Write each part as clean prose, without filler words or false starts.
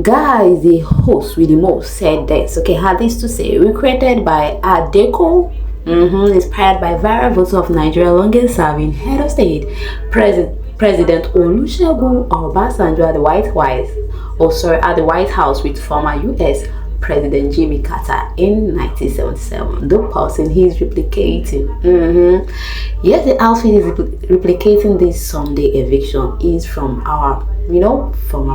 Guys, the host with the most said this. Okay, had this to say: recreated by Adeko, inspired by viral votes of Nigeria longest serving head of state, President Olusegun Obasanjo at the White House with former U.S. President Jimmy Carter in 1977. The person he's replicating. Yes, the outfit is replicating this Sunday eviction is from our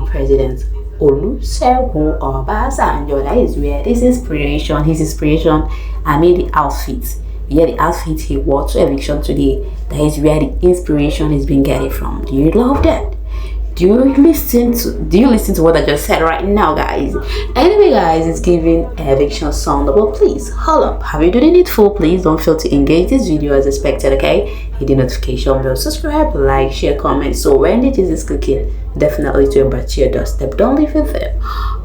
president Olusegun Obasanjo. That is where his inspiration, the outfit. Yeah, the outfit he wore to eviction today, that is where the inspiration is being getting from. Do you love that? Do you listen to what I just said right now, guys? Anyway, guys, it's giving eviction sound, but please hold up. Have you done it needful? Please don't fail to engage this video as expected, okay? Hit the notification bell, subscribe, like, share, comment. So when the cheese is cooking, definitely to your your doorstep. Don't leave it there.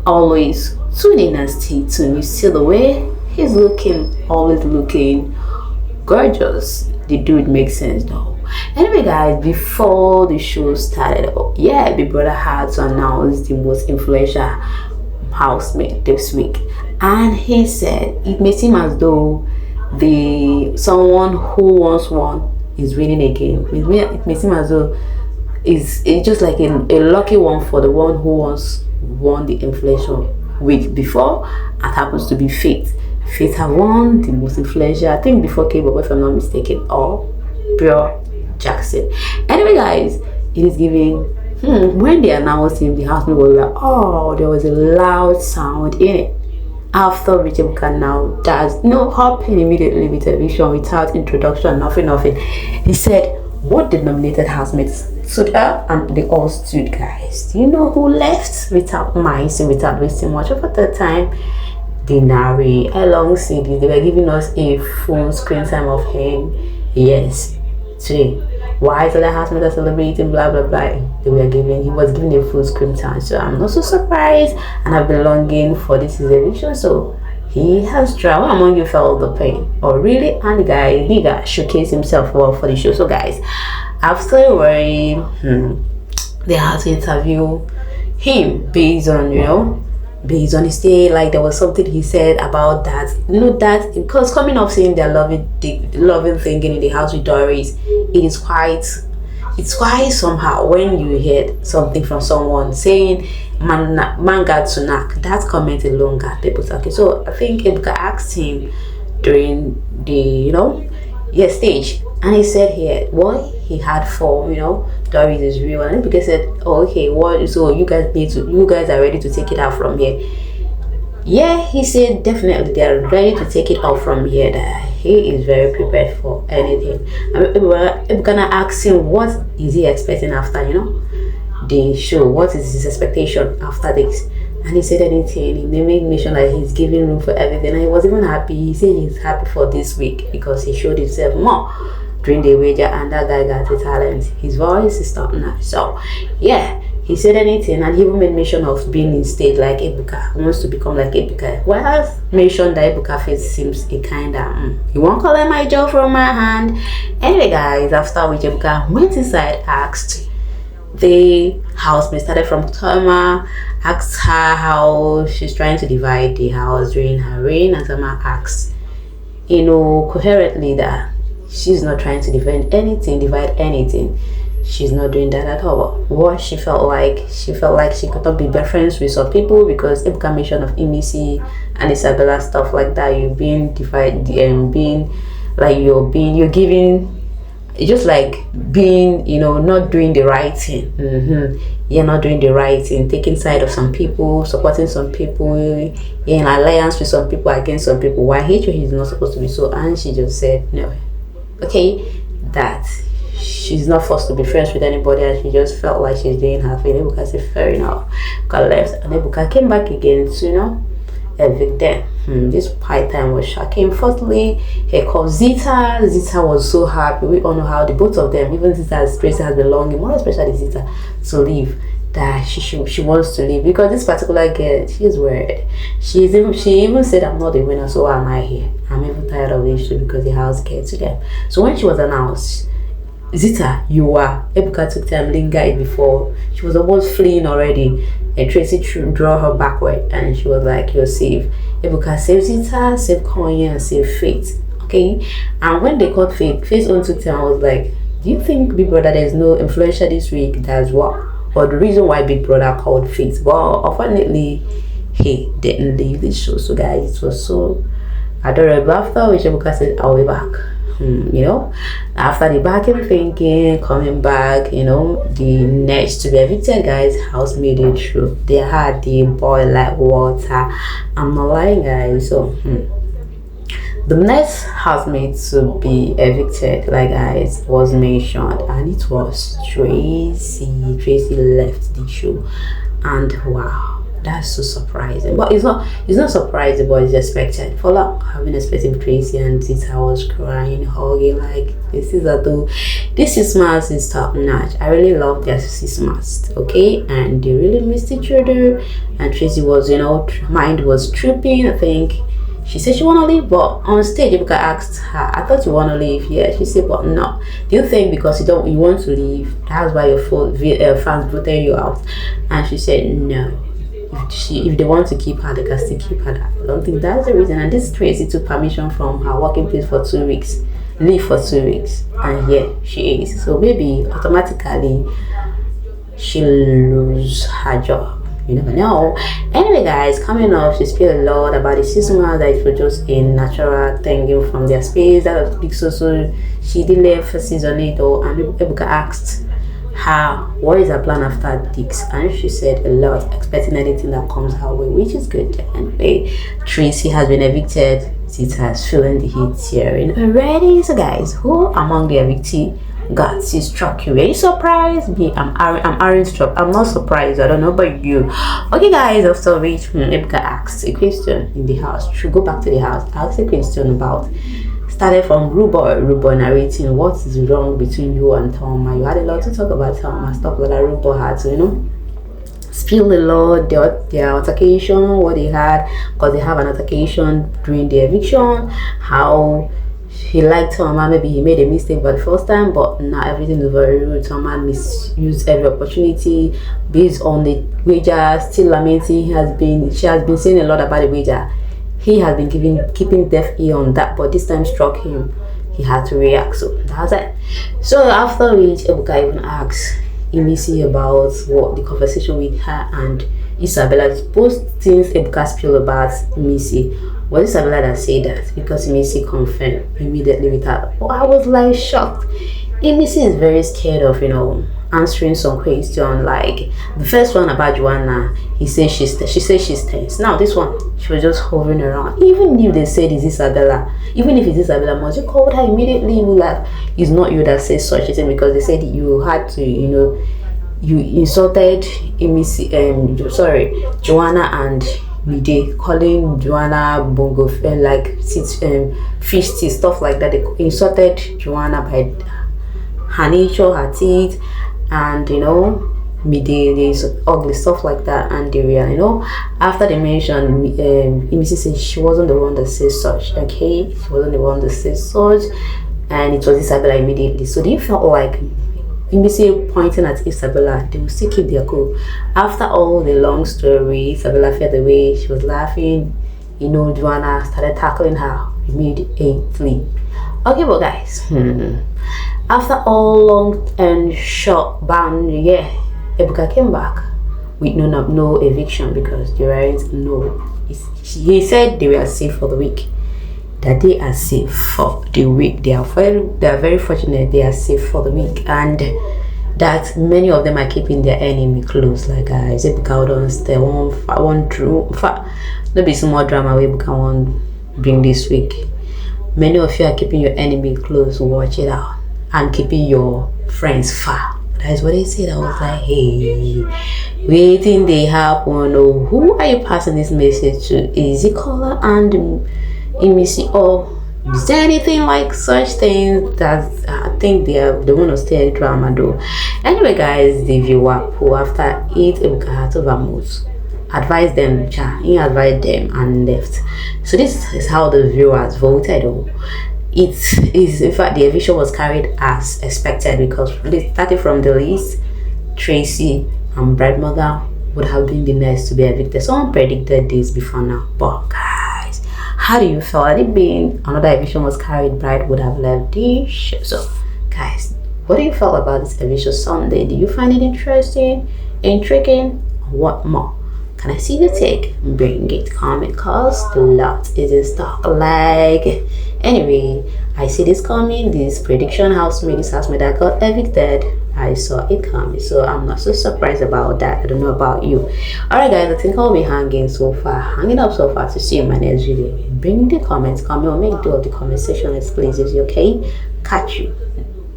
Always tune in and stay tuned. You see the way he's looking, always looking gorgeous. The dude makes sense though. Anyway, guys, before the show started, Big Brother had to announce the most influential housemate this week, and he said it may seem as though someone who once won is winning again. It may seem as though it's just like a lucky one for the one who once won the influential week before. It happens to be Faith. Faith have won the most influential, I think, before kaybobobbnaija, if I'm not mistaken, or Pure Jackson. Anyway, guys, it is giving when they announced him, the housemate was like, oh, there was a loud sound in it. After which Ebuka now does hopping immediately with eviction without introduction, nothing. He said, what denominated housemates stood up, and they all stood, guys. Do you know who left without wasting much of the time? Denari, alongside this, they were giving us a full screen time of him. Yes, today. Why is other housemates are celebrating? Blah blah blah. He was giving a full screen time. So I'm not so surprised, and I've been longing for this eviction. So he has tried. Who among you felt the pain? Oh really? And the guy showcased himself well for the show. So guys, after worrying, they had to interview him based on his day. Like there was something he said about that, that because coming off saying they're loving thinking in the house with Doris, it's quite somehow when you hear something from someone saying man got to knock. That comment alone got people talking. So I think Ebuka asked him during the stage, and he said here what he had for Doris is real, and Ebuka said, oh okay, what, so you guys are ready to take it out from here? Yeah, he said definitely they are ready to take it out from here, that he is very prepared for anything. Ebuka asked him what is he expecting after the show, what is his expectation after this, and he said anything. He made mention that he's giving room for everything, and he was even happy. He said he's happy for this week because he showed himself more during the wager, and that guy got the talent. His voice is top notch. So yeah, he said anything, and he even made mention of being in state like Ebuka, wants to become like Ebuka. Well, mentioned that Ebuka face seems a kinda you won't kolabbnaija from my hand. Anyway, guys, after which Ebuka went inside, asked the housemate, started from Toma, asked her how she's trying to divide the house during her reign, and Toma asked coherently that she's not trying to divide anything. She's not doing that at all. What she felt like she could not be best friends with some people because Ebuka mention of imisi and Isabella stuff like that. You're being divided, you're giving, just like being, not doing the right thing. You're not doing the right thing, taking side of some people, supporting some people, in alliance with some people against some people. Why hatred is not supposed to be so, and she just said no. Okay, that she's not forced to be friends with anybody, and she just felt like she's doing her thing. Ebuka said fair enough. Ebuka left, and Ebuka came back again to evict them. This pie time was shocking. Firstly, he called Zita. Zita was so happy. We all know how the both of them, even Zita's praise has been longing, more especially Zita, to leave. That she wants to leave because this particular girl, she's weird. She even said, I'm not the winner, so why am I here? I'm even tired of this issue because the house gets to them. So when she was announced, Zita, you are. Ebuka took time, lingered before. She was almost fleeing already. and Tracy draw her backward, and she was like, you're safe. Ebuka save Zita, save Koyin, and save Faith. Okay, and when they called Faith on Twitter, I was like, do you think Big Brother there's no influencer this week? That's what, or the reason why Big Brother called Faith. Well, unfortunately, he didn't leave the show. So guys, it was so adorable. After which Ebuka said, I'll be back. You know, after the back and thinking, coming back, you know, the next to be evicted guys, house made it through. They had the boil like water. I'm not lying, guys. So the next housemate to be evicted, like guys, was mentioned, and it was Tracy. Tracy left the show, and wow, that's so surprising. But it's not surprising, but it's expected. For like having expected Tracy, and Zita was crying, hugging, like this is mask is top notch. I really love their mask, okay, and they really missed each other. And Tracy was, you know, mind was tripping. I think she said she wanna leave, but on stage Ebuka asked her, I thought you wanna leave. Yeah, she said, but no. Do you think because you want to leave, that's why your fans voted you out? And she said no. If they want to keep her, they can still keep her. I don't think that's the reason. And this Tracy took permission from her working place for 2 weeks, leave for 2 weeks, and here she is. So maybe automatically she'll lose her job. You never know. Anyway guys, coming up, she spilled a lot about the season that it was just a natural thing from their space. That was big so she did leave for season 8 though, and Ebuka asked her what is her plan after Dix, and she said a lot, expecting anything that comes her way, which is good. Anyway, Tracy has been evicted. Zita has feeling the heat here already. So guys, who among the evictee got struck you? Are you surprised? Me, I'm struck. I'm not surprised. I don't know about you. Okay guys, after which Ebuka asked a question in the house. Should go back to the house, ask a question about, started from Rooboy narrating what is wrong between you and Thelma. You had a lot to talk about Thelma, stuff like that. Rooboy had to, you know, spill a lot, their altercation, what they had, because they have an altercation during the eviction, how he liked Thelma, maybe he made a mistake for the first time, but now everything is very rude. Thelma misused every opportunity based on the wager, still lamenting. She has been saying a lot about the wager. He has been keeping deaf ear on that, but this time struck him. He had to react. So that's it. So after which Ebuka even asked Imisi about what the conversation with her and Isabella. Both things Ebuka spilled about Imisi. Was Isabella that said that? Because Imisi confirmed immediately with her. Oh, I was like shocked. Imisi is very scared of, you know, answering some question. Like the first one about Joanna, she said she's tense. Now this one, she was just hovering around. Even if they said it's Isabella, even if it's Isabella, must you call her immediately? You like, it's not you that says such a thing, because they said you had to, you know, you insulted Imisi, Joanna and Mide, calling Joanna bongo like fish teeth, stuff like that. They insulted Joanna by her nature, her teeth, and you know, there's ugly stuff like that. And they were, you know, after they mentioned Imisi said she wasn't the one that said such. Okay, she wasn't the one that said such, and it was Isabella immediately. So they felt like Imisi pointing at Isabella, they will still keep their cool. After all the long story, Isabella felt away. She was laughing. You know, Joanna started tackling her immediately. Okay, but guys, after all long and short ban, yeah, Ebuka came back with no eviction, because they weren't he said they were safe for the week. That they are safe for the week. They are very fortunate they are safe for the week, and that many of them are keeping their enemy close. Like guys, Ebuka don't stay one true. In fact, there'll be some more drama we Ebuka won't bring this week. Many of you are keeping your enemy close. Watch it out, and keeping your friends far. That's what they said. I was like, hey, waiting they happen. Oh, who are you passing this message to? Is it Kola and Imisi, or is there anything like such things that I think they want to stay drama though? Anyway guys, the viewer who after it Ebuka had to vamos advise them, he advised them and left. So this is how the viewers voted. Oh, it is, in fact, the eviction was carried as expected, because starting from the list, Tracy and brightmorganbbnaija would have been the next to be evicted. Someone predicted this before now, but guys, how do you feel? Had it been another eviction was carried, Bright would have left the show. So guys, what do you feel about this eviction Sunday? Do you find it interesting, intriguing, or what more? Can I see your take? Bring it, comment, cause the lot is in stock. Like, anyway, I see this coming. This prediction housemate that got evicted, I saw it coming, so I'm not so surprised about that. I don't know about you. Alright guys, I think I'll be hanging up so far to see you in my next video. Bring the comments, comment or make do of the comment section as please, is okay? Catch you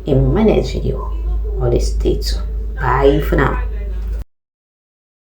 in my next video. Always stay tuned. Bye for now.